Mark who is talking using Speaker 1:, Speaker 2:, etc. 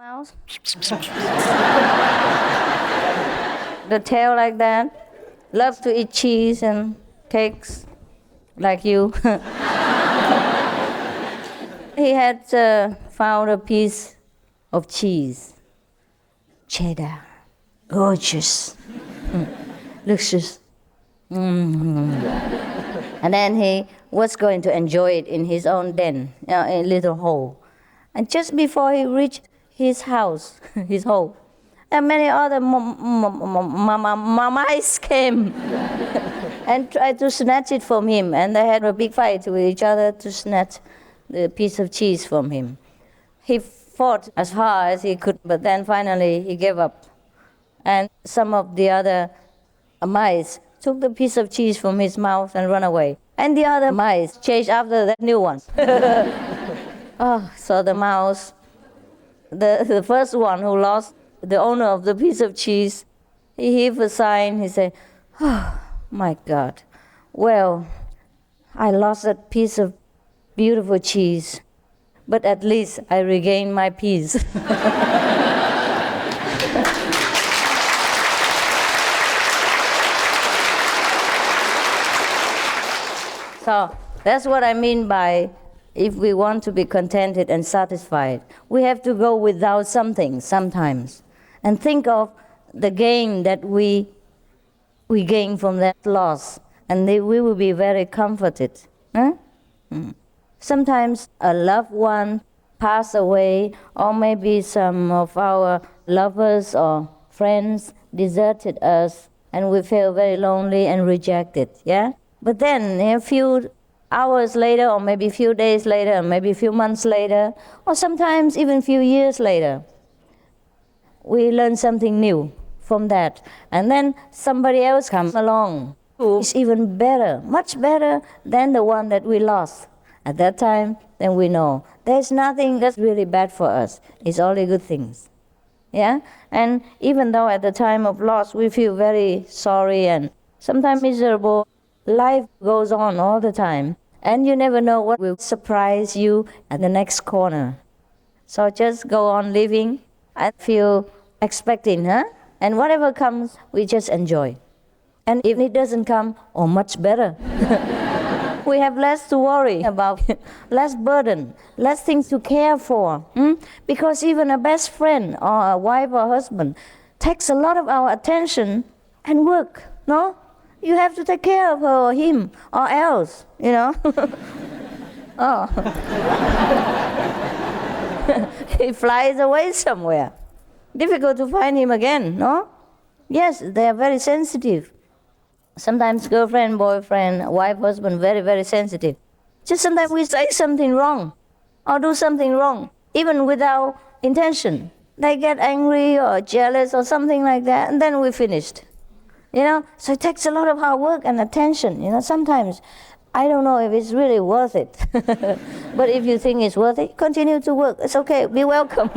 Speaker 1: Mouse. The tail like that. Loves to eat cheese and cakes, like you. He had found a piece of cheese. Cheddar. Gorgeous. Luscious. And then he was going to enjoy it in his own den, a little hole. And just before he reached his house, his hole, and many other mice came and tried to snatch it from him. And they had a big fight with each other to snatch the piece of cheese from him. He fought as hard as he could, but then finally he gave up. And some of the other mice took the piece of cheese from his mouth and ran away. And the other mice chased after that new one. So the mouse, the first one who lost, the owner of the piece of cheese, he heaved a sigh. He said, "Oh, my God. Well, I lost that piece of beautiful cheese, but at least I regained my peace." So that's what I mean by, if we want to be contented and satisfied, we have to go without something sometimes and think of the gain that we gain from that loss, and we will be very comforted. Sometimes a loved one passed away, or maybe some of our lovers or friends deserted us, and we feel very lonely and rejected, yeah? But then a few hours later, or maybe a few days later, or maybe a few months later, or sometimes even a few years later, we learn something new from that. And then somebody else comes along who is even better, much better than the one that we lost. At that time, then we know there's nothing that's really bad for us. It's only good things. Yeah? And even though at the time of loss we feel very sorry and sometimes miserable, life goes on all the time, and you never know what will surprise you at the next corner. So just go on living and feel expecting, and whatever comes, we just enjoy. And if it doesn't come, much better. We have less to worry about, less burden, less things to care for. Because even a best friend or a wife or husband takes a lot of our attention and work, no? You have to take care of her or him, or else, you know. He flies away somewhere. Difficult to find him again, no? Yes, they are very sensitive. Sometimes girlfriend, boyfriend, wife, husband, very, very sensitive. Just sometimes we say something wrong or do something wrong, even without intention. They get angry or jealous or something like that, and then we're finished. You know, so it takes a lot of hard work and attention. You know, sometimes I don't know if it's really worth it. But if you think it's worth it, continue to work. It's okay. Be welcome.